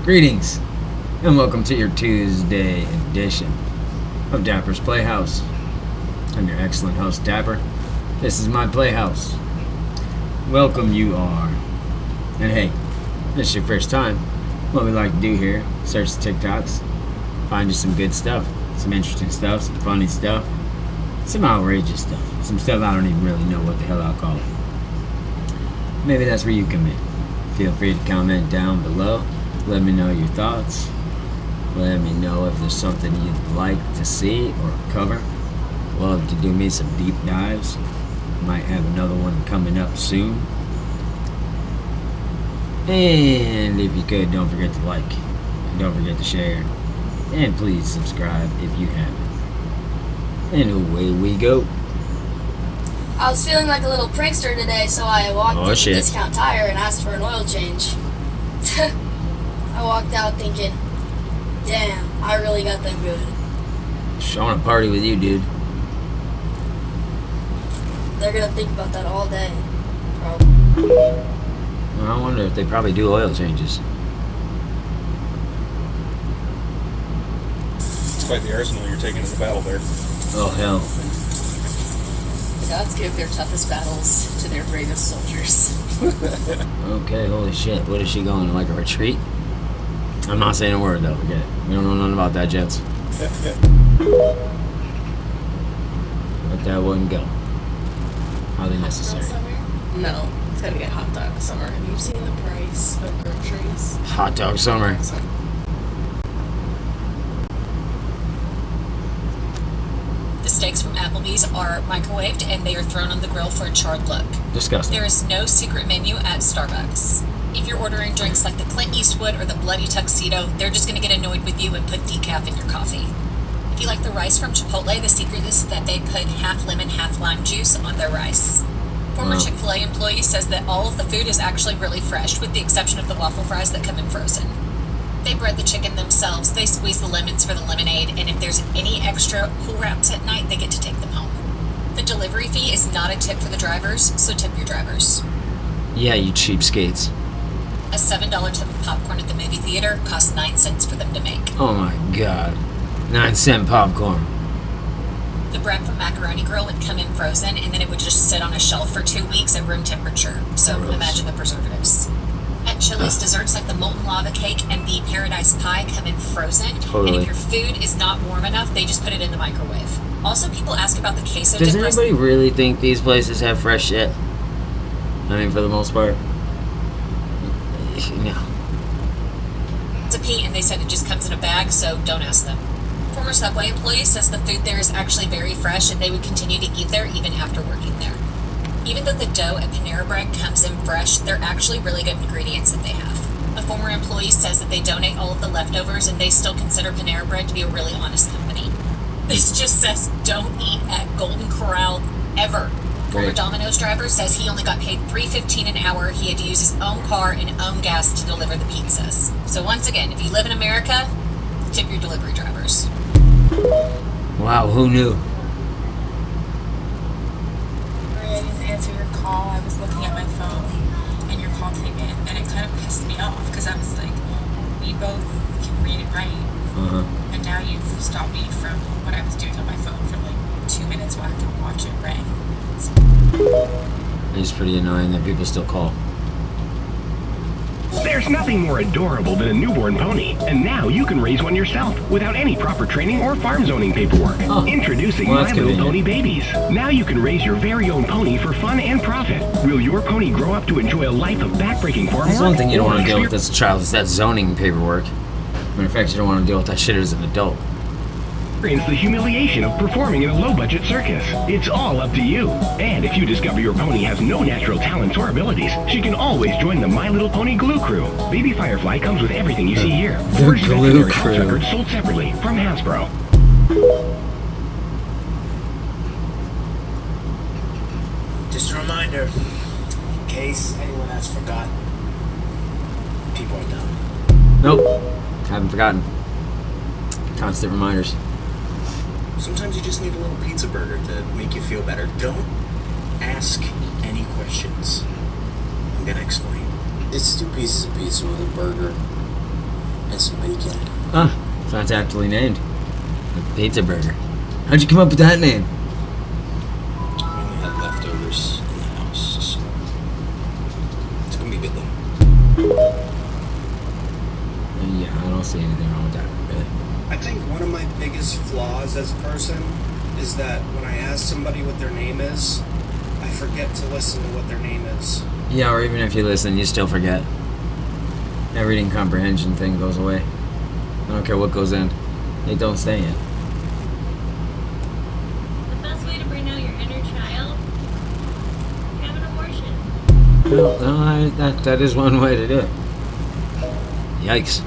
Greetings, and welcome to your Tuesday edition of Dapper's Playhouse. I'm your excellent host, Dapper. This is my playhouse. Welcome you are. And hey, this is your first time. What we like to do here, search the TikToks, find you some good stuff, some interesting stuff, some funny stuff, some outrageous stuff, some stuff I don't even really know what the hell I'll call it. Maybe that's where you come in. Feel free to comment down below. Let me know your thoughts. Let me know if there's something you'd like to see or cover. Love to do me some deep dives. Might have another one coming up soon. And if you could, don't forget to like. And don't forget to share. And please subscribe if you haven't. And away we go. I was feeling like a little prankster today, so I walked into shit. Discount Tire and asked for an oil change. I walked out thinking, damn, I really got them good. Showing a party with you, dude. They're gonna think about that all day. Probably. Well, I wonder if they probably do oil changes. It's quite the arsenal you're taking to the battle there. Oh, hell. The gods give their toughest battles to their bravest soldiers. Okay, holy shit. What is she going, like a retreat? I'm not saying a word, though. Forget it. We don't know nothing about that, gents. Let that one go. Highly necessary. No, it's gotta get hot dog summer. Have you seen the price of groceries? Hot dog summer. The steaks from Applebee's are microwaved and they are thrown on the grill for a charred look. Disgusting. There is no secret menu at Starbucks. If you're ordering drinks like the Clint Eastwood or the Bloody Tuxedo, they're just going to get annoyed with you and put decaf in your coffee. If you like the rice from Chipotle, the secret is that they put half lemon, half lime juice on their rice. Former Chick-fil-A employee says that all of the food is actually really fresh, with the exception of the waffle fries that come in frozen. They bread the chicken themselves, they squeeze the lemons for the lemonade, and if there's any extra Cool Wraps at night, they get to take them home. The delivery fee is not a tip for the drivers, so tip your drivers. Yeah, you cheapskates. A $7 tip of popcorn at the movie theater costs 9 cents for them to make. Oh my god. 9-cent popcorn. The bread from Macaroni Grill would come in frozen, and then it would just sit on a shelf for 2 weeks at room temperature. So Gross. imagine the preservatives. At Chili's, desserts like the molten lava cake and the paradise pie come in frozen. Totally. And if your food is not warm enough, they just put it in the microwave. Also, people ask about the queso Does dip anybody really think these places have fresh shit? I mean, for the most part. No. recipe, and they said it just comes in a bag, so don't ask them. Former Subway employee says the food there is actually very fresh, and they would continue to eat there even after working there. Even though the dough at Panera Bread comes in fresh, they're actually really good ingredients that they have. A former employee says that they donate all of the leftovers, and they still consider Panera Bread to be a really honest company. This just says don't eat at Golden Corral ever. Former Right. Domino's driver says he only got paid $3.15 an hour. He had to use his own car and own gas to deliver the pizzas. So once again, if you live in America, tip your delivery drivers. Wow, who knew? I didn't answer your call. I was looking at my phone, and your call came in, and it kind of pissed me off because I was like, we both can read and write, and now you've stopped me from what I was doing on my phone for like 2 minutes while I could watch it ring. It's pretty annoying that people still call. There's nothing more adorable than a newborn pony, and now you can raise one yourself without any proper training or farm zoning paperwork. Oh. Introducing Well, My that's Little convenient. Pony Babies. Now you can raise your very own pony for fun and profit. Will your pony grow up to enjoy a life of backbreaking farm That's work? one thing you don't want to deal Or with as a child, is that zoning paperwork. Matter of fact, you don't want to deal with that shit as an adult. experience the humiliation of performing in a low-budget circus. It's all up to you. And if you discover your pony has no natural talents or abilities, she can always join the My Little Pony Glue Crew. Baby Firefly comes with everything you see here. The Forged Glue veterinary health Crew. records sold separately from Hasbro. Just a reminder, in case anyone has forgotten, people are dumb. Nope. Haven't forgotten. Constant reminders. Sometimes you just need a little pizza burger to make you feel better. Don't ask any questions. I'm gonna explain. It's 2 pieces of pizza with a burger. and some bacon. Ah, so that's aptly named. The Pizza Burger. How'd you come up with that name? We only had leftovers in the house, so it's gonna be good though. Yeah, I don't see anything wrong with that, really. I think one of my biggest flaws as a person is that when I ask somebody what their name is, I forget to listen to what their name is. Yeah, or even if you listen, you still forget. That reading comprehension thing goes away. I don't care what goes in. It don't stay in. The best way to bring out your inner child? Have an abortion. Well, no, that is one way to do it. Yikes.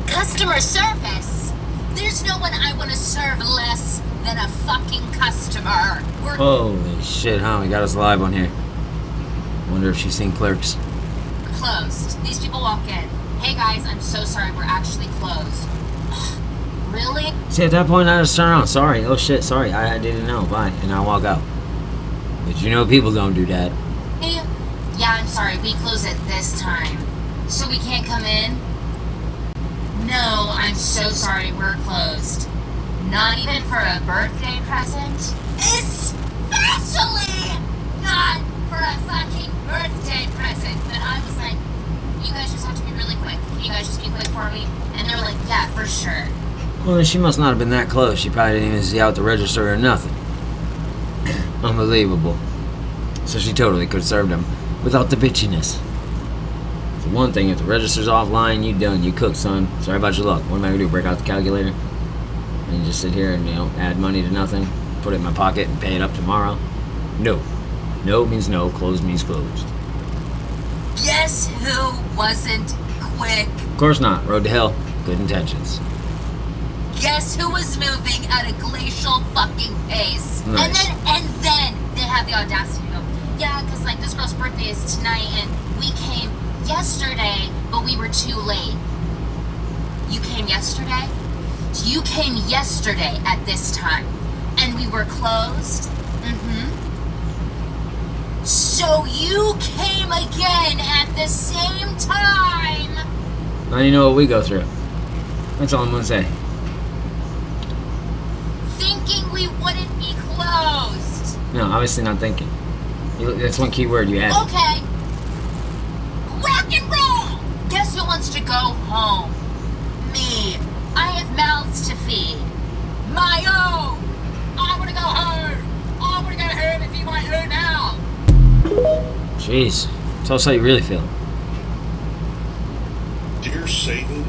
Customer service? There's no one I want to serve less than a fucking customer. We're Holy shit, huh? We got us live on here. Wonder if she's seen Clerks. closed. These people walk in. Hey guys, I'm so sorry, we're actually closed. Really? See, at that point, I just turn around. Sorry. Oh shit, sorry. I didn't know. Bye. And I walk out. But you know people don't do that. Yeah, I'm sorry, we close at this time. So we can't come in? No, I'm so sorry, we're closed. Not even for a birthday present? Especially not for a fucking birthday present. But I was like, you guys just have to be really quick. Can you guys just be quick for me? And they were like, yeah, for sure. Well, she must not have been that close. She probably didn't even see out the register or nothing. Unbelievable. So she totally could have served him without the bitchiness. For one thing, if the register's offline, you done. You cooked, son. Sorry about your luck. What am I gonna do? Break out the calculator? And just sit here and, add money to nothing? Put it in my pocket and pay it up tomorrow? No. No means no. Closed means closed. Guess who wasn't quick? Of course not. Road to hell. Good intentions. Guess who was moving at a glacial fucking pace? Nice. And then they had the audacity to go, yeah, because like this girl's birthday is tonight and we came yesterday, but we were too late. You came yesterday? You came yesterday at this time and we were closed? Mm-hmm. So you came again at the same time? Now you know what we go through. That's all I'm gonna say. Thinking we wouldn't be closed. No, obviously not thinking. That's one key word you added. Okay. Rock and roll! Guess who wants to go home? Me. I have mouths to feed. My own! I want to go home! I want to go home and feed my own now! Jeez. Tell us how you really feel. Dear Satan,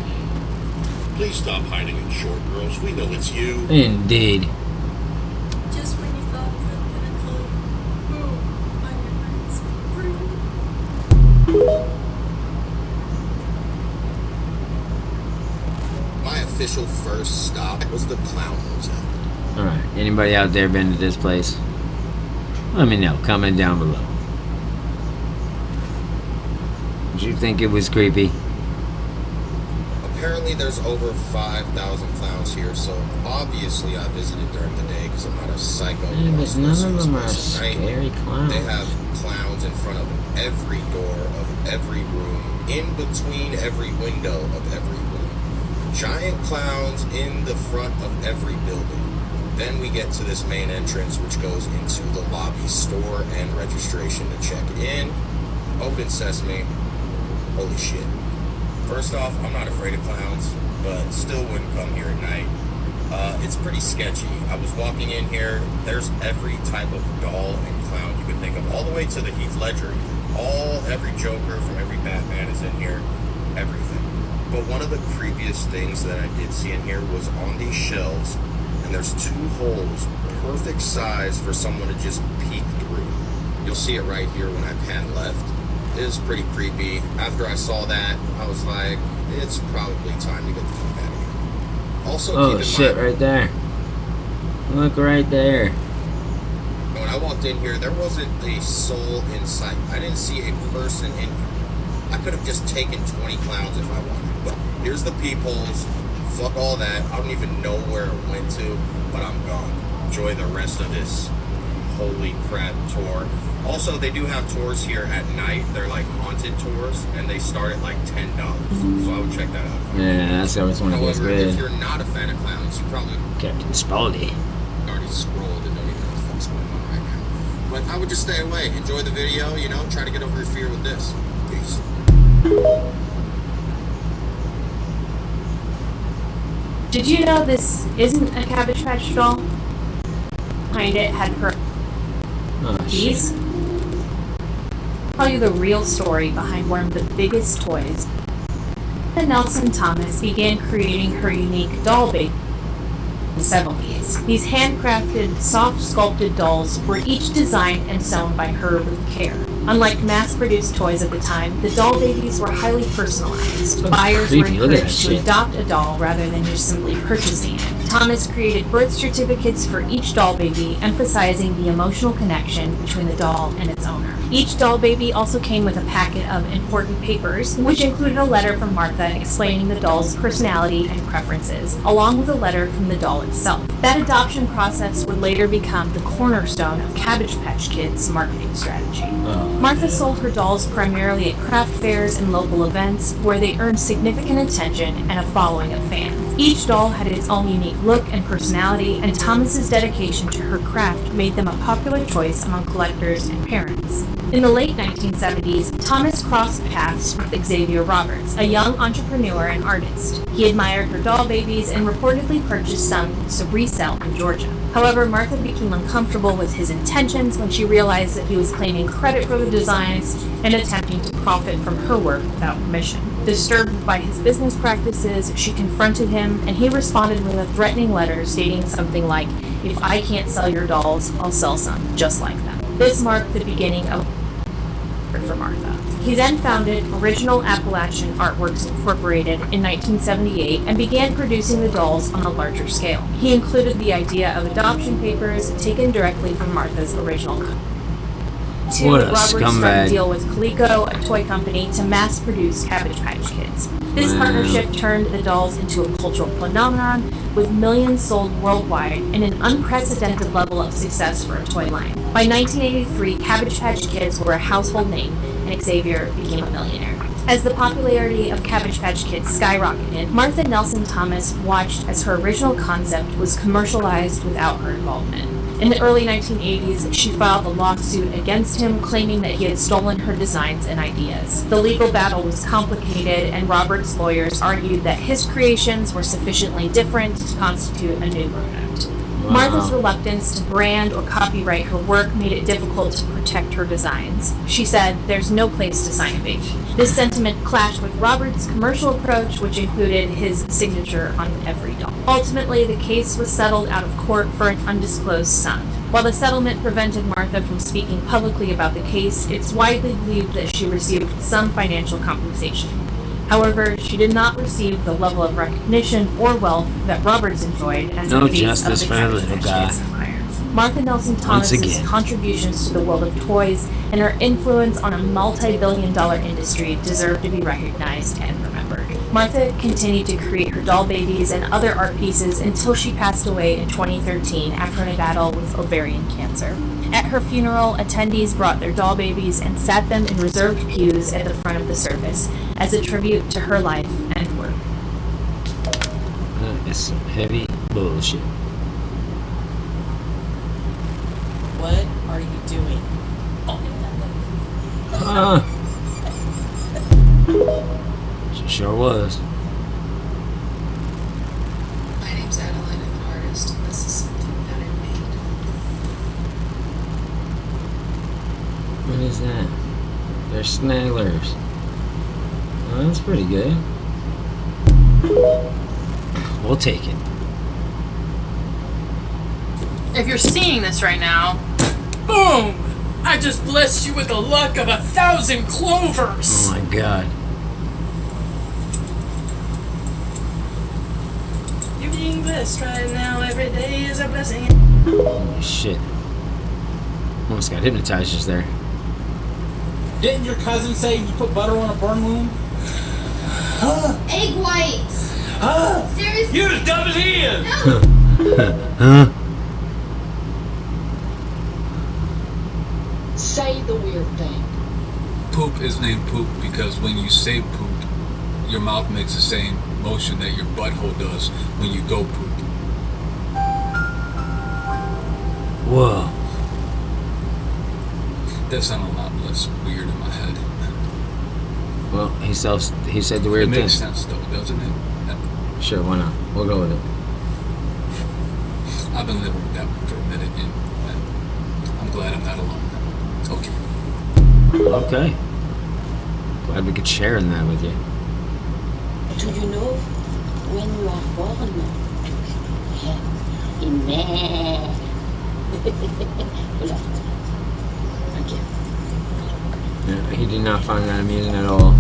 please stop hiding in short girls. We know it's you. Indeed. Just when you thought it had been a clue, boom, on your My official first stop was the Clown Hotel. Alright, anybody out there been to this place? Let me know. Comment down below. Did you think it was creepy? Apparently there's over 5,000 clowns here, so obviously I visited during the day because I'm not a psycho. Yeah, but none of them are At night, scary clowns. They have clowns in front of every door of every room, in between every window of every room. Giant clowns in the front of every building. Then we get to this main entrance, which goes into the lobby, store, and registration to check in. Open sesame. Holy shit. First off, I'm not afraid of clowns, but still wouldn't come here at night. It's pretty sketchy. I was walking in here, there's every type of doll and clown you could think of, all the way to the Heath Ledger. Every Joker from every Batman is in here, everything. But one of the creepiest things that I did see in here was on these shelves, and there's 2 holes, perfect size for someone to just peek through. You'll see it right here when I pan left. It is pretty creepy. After I saw that, I was like, it's probably time to get the fuck out of here. Also, Oh keep in shit, mind, right there. Look right there. when I walked in here, there wasn't a soul in sight. I didn't see a person in here. I could have just taken 20 clowns if I wanted. But here's the peoples. Fuck all that. I don't even know where it went to, but I'm gone. Enjoy the rest of this holy crap tour. Also, they do have tours here at night. They're like haunted tours, and they start at like $10. So I would check that out. Yeah, that's always one of those However, if good. you're not a fan of clowns, you probably Captain Spaulding. already scrolled and don't even know what the fuck's going on right now. But I would just stay away. Enjoy the video, you know, try to get over your fear with this. Peace. Did you know this isn't a Cabbage Patch doll? Behind it had her keys. I'll tell you the real story behind one of the biggest toys. Nelson Thomas began creating her unique doll baby in the 70s. These handcrafted, soft-sculpted dolls were each designed and sewn by her with care. Unlike mass-produced toys at the time, the doll babies were highly personalized. Buyers were creepy. Look at that encouraged to shit. adopt a doll rather than just simply purchasing it. Thomas created birth certificates for each doll baby, emphasizing the emotional connection between the doll and its owner. Each doll baby also came with a packet of important papers, which included a letter from Martha explaining the doll's personality and preferences, along with a letter from the doll itself. That adoption process would later become the cornerstone of Cabbage Patch Kids' marketing strategy. Martha sold her dolls primarily at craft fairs and local events, where they earned significant attention and a following of fans. Each doll had its own unique look and personality, and Thomas's dedication to her craft made them a popular choice among collectors and parents. In the late 1970s, Thomas crossed paths with Xavier Roberts, a young entrepreneur and artist. He admired her doll babies and reportedly purchased some to resell in Georgia. However, Martha became uncomfortable with his intentions when she realized that he was claiming credit for the designs and attempting to profit from her work without permission. Disturbed by his business practices, she confronted him, and he responded with a threatening letter stating something like, "If I can't sell your dolls, I'll sell some just like them." This marked the beginning of for Martha. He then founded Original Appalachian Artworks Incorporated in 1978 and began producing the dolls on a larger scale. He included the idea of adoption papers taken directly from Martha's original company. What a Robert struck scumbag. a deal with Coleco, a toy company, to mass-produce Cabbage Patch Kids. This Wow. partnership turned the dolls into a cultural phenomenon, with millions sold worldwide and an unprecedented level of success for a toy line. By 1983, Cabbage Patch Kids were a household name, and Xavier became a millionaire. As the popularity of Cabbage Patch Kids skyrocketed, Martha Nelson Thomas watched as her original concept was commercialized without her involvement. In the early 1980s, she filed a lawsuit against him, claiming that he had stolen her designs and ideas. The legal battle was complicated, and Robert's lawyers argued that his creations were sufficiently different to constitute a new product. Martha's reluctance to brand or copyright her work made it difficult to protect her designs. She said, "There's no place to sign a baby." This sentiment clashed with Robert's commercial approach, which included his signature on every doll. Ultimately, the case was settled out of court for an undisclosed sum. While the settlement prevented Martha from speaking publicly about the case, it's widely believed that she received some financial compensation. However, she did not receive the level of recognition or wealth that Roberts enjoyed as No the face justice of the for the Cabbage little Patch guy. Kids empire. Martha Nelson Once Thomas's again. contributions to the world of toys and her influence on a multi-billion-dollar industry deserve to be recognized and remembered. Martha continued to create her doll babies and other art pieces until she passed away in 2013 after a battle with ovarian cancer. At her funeral, attendees brought their doll babies and sat them in reserved pews at the front of the service as a tribute to her life and work. That is some heavy bullshit. What are you doing? She sure was. My name's Adeline. I'm an artist, and this is something that I made. What is that? They're snagglers. Oh, that's pretty good. We'll take it. If you're seeing this right now, boom! I just blessed you with the luck of 1,000 clovers! Oh my god. You're being blessed right now. Every day is a blessing. Holy shit. Almost got hypnotized just there. Didn't your cousin say you put butter on a burn wound? Egg whites. Huh? Seriously? You're as dumb as he is! Huh? Save thing. Poop is named poop because when you say poop, your mouth makes the same motion that your butthole does when you go poop. Whoa. That sounded a lot less weird in my head. Well, he said the weird It thing. makes sense though, doesn't it? Sure, why not? We'll go with it. I've been living with that one for a minute, and I'm glad I'm not alone. Okay. Okay. Glad we could share in that with you. Do you know when you are born? In May. Okay. Yeah, he did not find that amusing at all.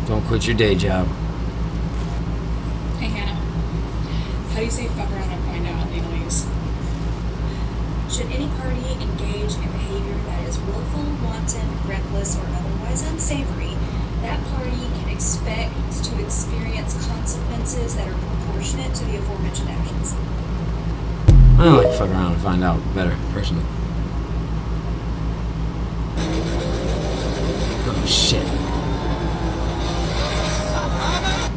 Don't quit your day job. Hey Hannah, how do you say fuck around and find out in legalese? Should any party engage in behavior that is willful, wanton, reckless, or otherwise unsavory, that party can expect to experience consequences that are proportionate to the aforementioned actions. I like fuck around and find out better, personally. Oh shit.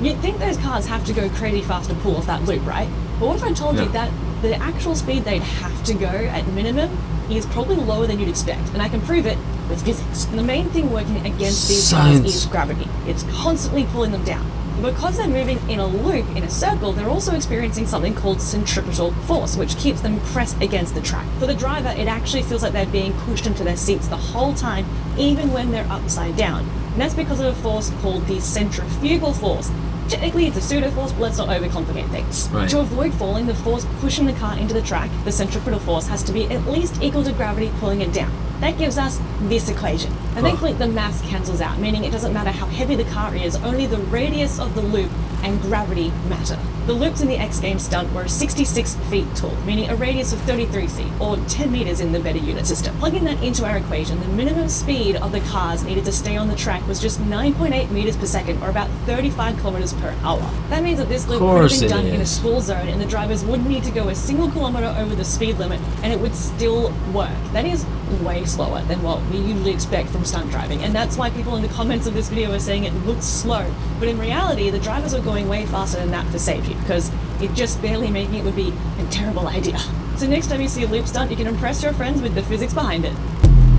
You'd think those cars have to go crazy fast to pull off that loop, right? But what if I told you that the actual speed they'd have to go at minimum is probably lower than you'd expect, and I can prove it with physics. And the main thing working against these cars is gravity. It's constantly pulling them down. And because they're moving in a loop, in a circle, they're also experiencing something called centripetal force, which keeps them pressed against the track. For the driver, it actually feels like they're being pushed into their seats the whole time, even when they're upside down. And that's because of a force called the centrifugal force. Technically, it's a pseudo-force, but let's not overcomplicate things. Right. To avoid falling, the force pushing the car into the track, the centripetal force, has to be at least equal to gravity pulling it down. That gives us this equation. And thankfully, the mass cancels out, meaning it doesn't matter how heavy the car is, only the radius of the loop and gravity matter. The loops in the X Games stunt were 66 feet tall, meaning a radius of 33 feet, or 10 meters in the better unit system. Plugging that into our equation, the minimum speed of the cars needed to stay on the track was just 9.8 meters per second, or about 35 kilometers per hour. That means that this loop could have been done in a school zone, and the drivers wouldn't need to go a single kilometer over the speed limit, and it would still work. That is way slower than what we usually expect from stunt driving, and that's why people in the comments of this video are saying it looks slow. But in reality, the drivers are going way faster than that for safety, because it just barely making it would be a terrible idea. So next time you see a loop stunt, you can impress your friends with the physics behind it.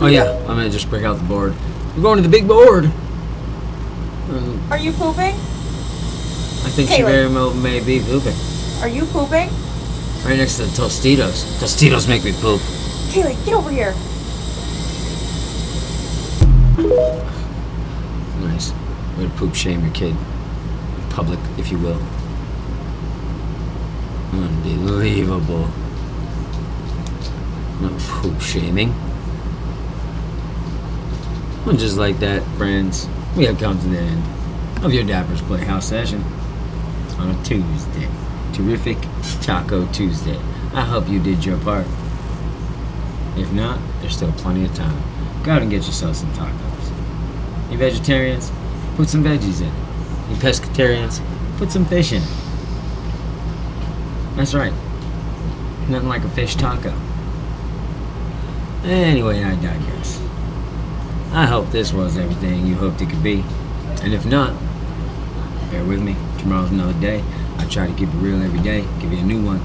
Oh yeah, I'm gonna just break out the board. We're going to the big board. Are you pooping? I think she very well may be pooping. Are you pooping? Right next to the Tostitos. Tostitos make me poop. Kaylee, get over here. Nice. Way to poop shame your kid. In public, if you will. Unbelievable. No poop shaming. Well, just like that, friends, we have come to the end of your Dapper's Playhouse session on a Tuesday. Terrific Taco Tuesday. I hope you did your part. If not, there's still plenty of time. Go out and get yourself some tacos. You vegetarians, put some veggies in it. You pescatarians, put some fish in it. That's right. Nothing like a fish taco. Anyway, I digress. I hope this was everything you hoped it could be. And if not, bear with me. Tomorrow's another day. I try to keep it real every day. Give you a new one.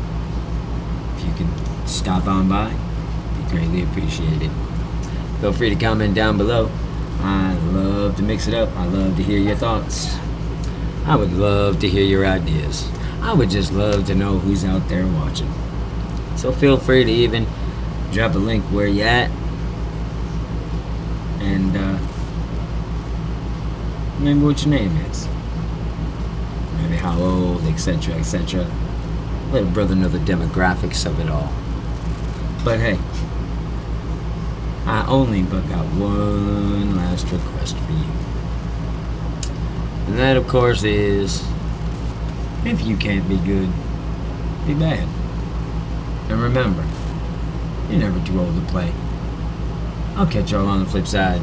If you can stop on by, be greatly appreciated. Feel free to comment down below. I love to mix it up. I love to hear your thoughts. I would love to hear your ideas. I would just love to know who's out there watching. So feel free to even drop a link where you at. And maybe what your name is. Maybe how old, etc., etc. Let a brother know the demographics of it all. But hey, I only but got one last request for you. And that, of course, is if you can't be good, be bad. And remember, you're never too old to play. I'll catch y'all on the flip side.